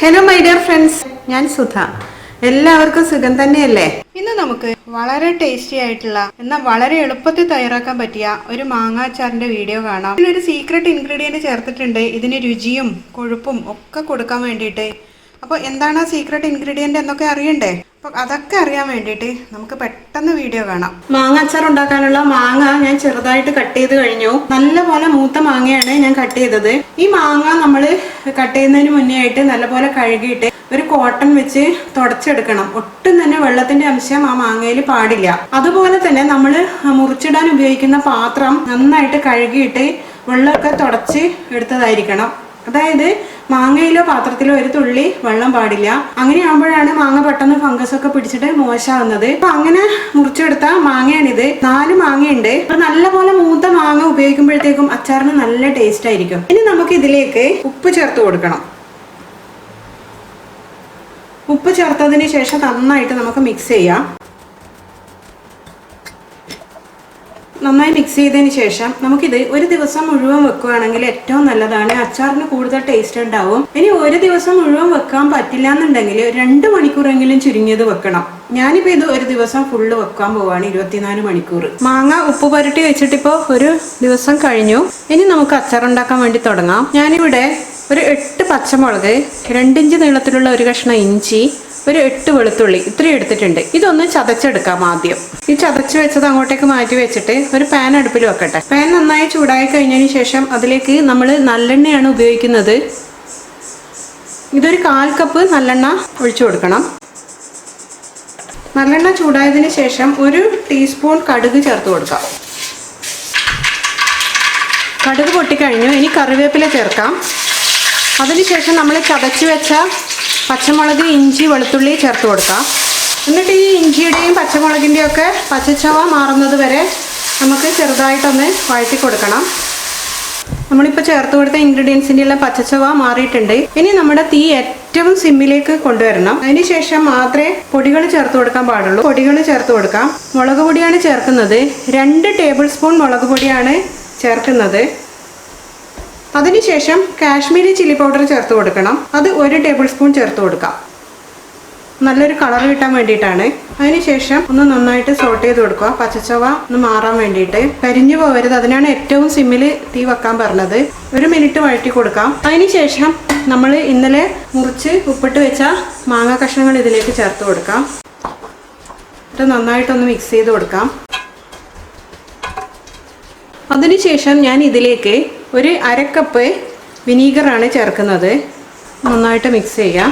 Hello my dear friends, ഞാൻ സുധ. എല്ലാവർക്കും സുഖം തന്നെയല്ലേ? ഇന്ന് നമുക്ക് വളരെ ടേസ്റ്റി ആയിട്ടുള്ള എന്നാൽ വളരെ എളുപ്പത്തിൽ തയ്യാറാക്കാൻ പറ്റിയ ഒരു മാങ്ങാ അച്ചാറിന്റെ വീഡിയോ കാണാം. ഇതിലൊരു സീക്രട്ട് ഇൻഗ്രീഡിയന്റ് ചേർത്തിട്ടുണ്ട് ഇതിന് രുചിയും കൊഴുപ്പും ഒക്കെ കൊടുക്കാൻ വേണ്ടിയിട്ട്. അപ്പോൾ എന്താണ് ആ സീക്രട്ട് ഇൻഗ്രീഡിയന്റ് എന്നൊക്കെ അറിയണ്ടേ? അപ്പോൾ അതൊക്കെ അറിയാൻ വേണ്ടിയിട്ട് നമുക്ക് പെട്ടെന്ന് വീഡിയോ കാണാം. മാങ്ങ അച്ചാർ ഉണ്ടാക്കാനുള്ള മാങ്ങ ഞാൻ ചെറുതായിട്ട് കട്ട് ചെയ്ത് കഴിഞ്ഞു. നല്ലപോലെ മൂത്ത മാങ്ങയാണ് ഞാൻ കട്ട് ചെയ്തത്. ഈ മാങ്ങ നമ്മൾ കട്ട് ചെയ്യുന്നതിന് മുന്നേ ആയിട്ട് നല്ലപോലെ കഴുകിയിട്ട് ഒരു കോട്ടൺ വെച്ച് തുടച്ചെടുക്കണം. ഒട്ടും തന്നെ വെള്ളത്തിന്റെ അംശം ആ മാങ്ങയിൽ പാടില്ല. അതുപോലെ തന്നെ നമ്മൾ മുറിച്ചിടാൻ ഉപയോഗിക്കുന്ന പാത്രം നന്നായിട്ട് കഴുകിയിട്ട് വെള്ളമൊക്കെ തുടച്ച് എടുത്തതായിരിക്കണം. അതായത് മാങ്ങയിലോ പാത്രത്തിലോ ഒരു തുള്ളി വെള്ളം പാടില്ല. അങ്ങനെയാകുമ്പോഴാണ് മാങ്ങ പെട്ടെന്ന് ഫംഗസ് ഒക്കെ പിടിച്ചിട്ട് മോശമാകുന്നത്. അപ്പൊ അങ്ങനെ മുറിച്ചെടുത്ത മാങ്ങയാണിത്. 4 മാങ്ങയുണ്ട്. അപ്പൊ നല്ലപോലെ മൂത്ത മാങ്ങ ഉപയോഗിക്കുമ്പോഴത്തേക്കും അച്ചാറിന് നല്ല ടേസ്റ്റ് ആയിരിക്കും. ഇനി നമുക്ക് ഇതിലേക്ക് ഉപ്പ് ചേർത്ത് കൊടുക്കണം. ഉപ്പ് ചേർത്തതിന് ശേഷം നന്നായിട്ട് നമുക്ക് മിക്സ് ചെയ്യാം. നന്നായി മിക്സ് ചെയ്തതിന് ശേഷം നമുക്കിത് ഒരു ദിവസം മുഴുവൻ വെക്കുകയാണെങ്കിൽ ഏറ്റവും നല്ലതാണ്. അച്ചാറിന് കൂടുതൽ ടേസ്റ്റ് ഉണ്ടാവും. ഇനി ഒരു ദിവസം മുഴുവൻ വെക്കാൻ പറ്റില്ല എന്നുണ്ടെങ്കിൽ 2 മണിക്കൂറെങ്കിലും ചുരുങ്ങിയത് വെക്കണം. ഞാനിപ്പോൾ ഇത് ഒരു ദിവസം ഫുള്ള് വെക്കാൻ പോവാണ്, 24 മണിക്കൂർ. മാങ്ങ ഉപ്പ് പുരട്ടി വെച്ചിട്ടിപ്പോൾ ഒരു ദിവസം കഴിഞ്ഞു. ഇനി നമുക്ക് അച്ചാർ ഉണ്ടാക്കാൻ വേണ്ടി തുടങ്ങാം. ഞാനിവിടെ ഒരു 8 പച്ചമുളക്, 2 ഇഞ്ച് നീളത്തിലുള്ള ഒരു കഷ്ണം ഇഞ്ചി, ഒരു 8 വെളുത്തുള്ളി ഇത്രയും എടുത്തിട്ടുണ്ട്. ഇതൊന്ന് ചതച്ചെടുക്കാം. ആദ്യം ഈ ചതച്ച് വെച്ചത് അങ്ങോട്ടേക്ക് മാറ്റി വെച്ചിട്ട് ഒരു പാൻ അടുപ്പിൽ വെക്കട്ടെ. പാൻ നന്നായി ചൂടായി കഴിഞ്ഞതിന് ശേഷം അതിലേക്ക് നമ്മൾ നല്ലെണ്ണയാണ് ഉപയോഗിക്കുന്നത്. ഇതൊരു 1/4 കപ്പ് നല്ലെണ്ണ ഒഴിച്ചു കൊടുക്കണം. നല്ലെണ്ണ ചൂടായതിന് ശേഷം ഒരു ടീസ്പൂൺ കടുക് ചേർത്ത് കൊടുക്കാം. കടുക് പൊട്ടിക്കഴിഞ്ഞു. ഇനി കറിവേപ്പില ചേർക്കാം. അതിനുശേഷം നമ്മൾ ചതച്ച് വെച്ച പച്ചമുളക്, ഇഞ്ചി, വെളുത്തുള്ളി ചേർത്ത് കൊടുക്കാം. എന്നിട്ട് ഈ ഇഞ്ചിയുടെയും പച്ചമുളകിൻ്റെയും ഒക്കെ പച്ചച്ചവ മാറുന്നത് വരെ നമുക്ക് ചെറുതായിട്ടൊന്ന് വഴറ്റി കൊടുക്കണം. നമ്മളിപ്പോൾ ചേർത്ത് കൊടുത്ത ഇൻഗ്രീഡിയൻസിൻ്റെ എല്ലാം പച്ചച്ചവ മാറിയിട്ടുണ്ട്. ഇനി നമ്മുടെ തീ ഏറ്റവും സിമ്മിലേക്ക് കൊണ്ടുവരണം. അതിനുശേഷം മാത്രമേ പൊടികൾ ചേർത്ത് കൊടുക്കാൻ പാടുള്ളൂ. പൊടികൾ ചേർത്ത് കൊടുക്കാം. മുളക് പൊടിയാണ് ചേർക്കുന്നത്. 2 ടേബിൾ സ്പൂൺ മുളക് പൊടിയാണ് ചേർക്കുന്നത്. അതിനുശേഷം കാശ്മീരി ചില്ലി പൗഡർ ചേർത്ത് കൊടുക്കണം. അത് 1 ടേബിൾ സ്പൂൺ ചേർത്ത് കൊടുക്കാം. നല്ലൊരു കളർ കിട്ടാൻ വേണ്ടിയിട്ടാണ്. അതിനുശേഷം ഒന്ന് നന്നായിട്ട് സോട്ട് ചെയ്ത് കൊടുക്കുക. പച്ചച്ചവ ഒന്ന് മാറാൻ വേണ്ടിയിട്ട്. കരിഞ്ഞു പോകരുത്. അതിനാണ് ഏറ്റവും സിമ്മിൽ തീ വെക്കാൻ പറഞ്ഞത്. 1 മിനിറ്റ് വഴറ്റി കൊടുക്കാം. അതിനുശേഷം നമ്മൾ ഇന്നലെ മുറിച്ച് ഉപ്പിട്ട് വെച്ച മാങ്ങ കഷ്ണങ്ങൾ ഇതിലേക്ക് ചേർത്ത് കൊടുക്കാം. ഇത് നന്നായിട്ടൊന്ന് മിക്സ് ചെയ്ത് കൊടുക്കാം. അതിനുശേഷം ഞാൻ ഇതിലേക്ക് ഒരു 1/2 കപ്പ് വിനീഗറാണ് ചേർക്കുന്നത്. നന്നായിട്ട് മിക്സ് ചെയ്യാം.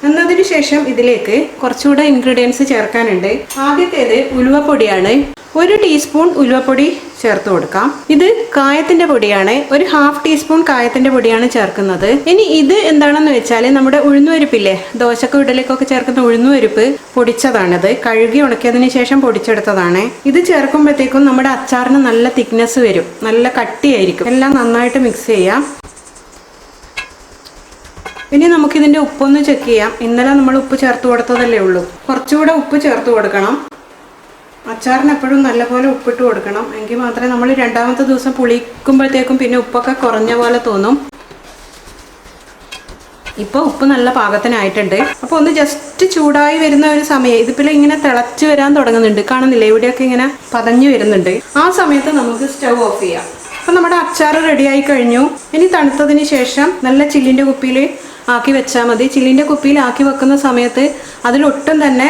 എന്നതിന് ശേഷം ഇതിലേക്ക് കുറച്ചുകൂടെ ഇൻഗ്രീഡിയൻസ് ചേർക്കാനുണ്ട്. ആദ്യത്തേത് ഉലുവപ്പൊടിയാണ്. 1 ടീസ്പൂൺ ഉലുവപ്പൊടി ചേർത്ത് കൊടുക്കാം. ഇത് കായത്തിന്റെ പൊടിയാണ്. ഒരു 1/2 ടീസ്പൂൺ കായത്തിന്റെ പൊടിയാണ് ചേർക്കുന്നത്. ഇനി ഇത് എന്താണെന്ന് വെച്ചാൽ നമ്മുടെ ഉഴുന്നുപരിപ്പില്ലേ, ദോശക്ക് ഇഡലിക്കൊക്കെ ചേർക്കുന്ന ഉഴുന്നുപരിപ്പ് പൊടിച്ചതാണിത്. കഴുകി ഉണക്കിയതിന് ശേഷം പൊടിച്ചെടുത്തതാണ്. ഇത് ചേർക്കുമ്പോഴത്തേക്കും നമ്മുടെ അച്ചാറിന് നല്ല തിക്നെസ് വരും, നല്ല കട്ടിയായിരിക്കും. എല്ലാം നന്നായിട്ട് മിക്സ് ചെയ്യാം. ഇനി നമുക്കിതിൻ്റെ ഉപ്പൊന്ന് ചെക്ക് ചെയ്യാം. ഇന്നലെ നമ്മൾ ഉപ്പ് ചേർത്ത് കൊടുത്തതല്ലേ ഉള്ളൂ. കുറച്ചുകൂടെ ഉപ്പ് ചേർത്ത് കൊടുക്കണം. അച്ചാറിന് എപ്പോഴും നല്ലപോലെ ഉപ്പിട്ട് കൊടുക്കണം. എങ്കിൽ മാത്രമേ നമ്മൾ 2ാമത്തെ ദിവസം പുളിക്കുമ്പോഴത്തേക്കും പിന്നെ ഉപ്പൊക്കെ കുറഞ്ഞ പോലെ തോന്നും. ഇപ്പോൾ ഉപ്പ് നല്ല പാകത്തിനായിട്ടുണ്ട്. അപ്പോൾ ഒന്ന് ജസ്റ്റ് ചൂടായി വരുന്ന ഒരു സമയം, ഇതിപ്പോൾ ഇങ്ങനെ തിളച്ച് വരാൻ തുടങ്ങുന്നുണ്ട്. കാണുന്നില്ലേ, ഇവിടെയൊക്കെ ഇങ്ങനെ പതഞ്ഞു വരുന്നുണ്ട്. ആ സമയത്ത് നമുക്ക് സ്റ്റൗ ഓഫ് ചെയ്യാം. അപ്പോൾ നമ്മുടെ അച്ചാർ റെഡിയായി കഴിഞ്ഞു. ഇനി തണുത്തതിന് ശേഷം നല്ല ചില്ലിൻ്റെ കുപ്പിയിൽ ആക്കി വെച്ചാൽ മതി. ചില്ലിൻ്റെ കുപ്പിയിൽ ആക്കി വെക്കുന്ന സമയത്ത് അതിലൊട്ടും തന്നെ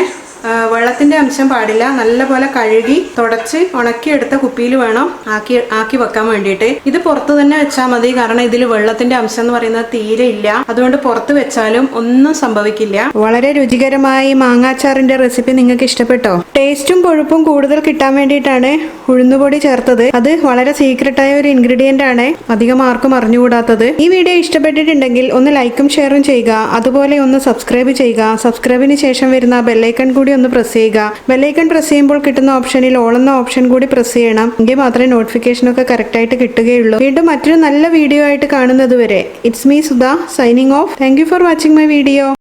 വെള്ളത്തിൻ്റെ അംശം പാടില്ല. നല്ലപോലെ കഴുകി തുടച്ച് ഉണക്കിയെടുത്ത കുപ്പിയിൽ വേണം ആക്കി വെക്കാൻ വേണ്ടിയിട്ട്. ഇത് പുറത്ത് തന്നെ വെച്ചാൽ മതി. കാരണം ഇതിൽ വെള്ളത്തിന്റെ അംശം എന്ന് പറയുന്നത് തീരെ ഇല്ല. അതുകൊണ്ട് പുറത്ത് വെച്ചാലും ഒന്നും സംഭവിക്കില്ല. വളരെ രുചികരമായ മാങ്ങാച്ചാറിന്റെ റെസിപ്പി നിങ്ങൾക്ക് ഇഷ്ടപ്പെട്ടോ? ടേസ്റ്റും കൊഴുപ്പും കൂടുതൽ കിട്ടാൻ വേണ്ടിയിട്ടാണ് ഉഴുന്നുപൊടി ചേർത്തത്. അത് വളരെ സീക്രട്ടായ ഒരു ഇൻഗ്രീഡിയന്റ് ആണ്, അധികം ആർക്കും അറിഞ്ഞുകൂടാത്തത്. ഈ വീഡിയോ ഇഷ്ടപ്പെട്ടിട്ടുണ്ടെങ്കിൽ ഒന്ന് ലൈക്കും ഷെയറും ചെയ്യുക. അതുപോലെ ഒന്ന് സബ്സ്ക്രൈബ് ചെയ്യുക. സബ്സ്ക്രൈബിന് ശേഷം വരുന്ന ബെല്ലൈക്കൺ കൂടി ഒന്ന് പ്രസ് ചെയ്യുക. ബെല്ലൈക്കൺ പ്രസ് ചെയ്യുമ്പോൾ കിട്ടുന്ന ഓപ്ഷനിൽ ഓൾ എന്ന ഓപ്ഷൻ കൂടി പ്രസ് ചെയ്യണം. എങ്കിൽ മാത്രമേ നോട്ടിഫിക്കേഷൻ ഒക്കെ കറക്റ്റ് ആയിട്ട് കിട്ടുകയുള്ളൂ. വീണ്ടും മറ്റൊരു നല്ല വീഡിയോ ആയിട്ട് കാണുന്നത് വരെ it's me Sudha signing off. Thank you for watching my video.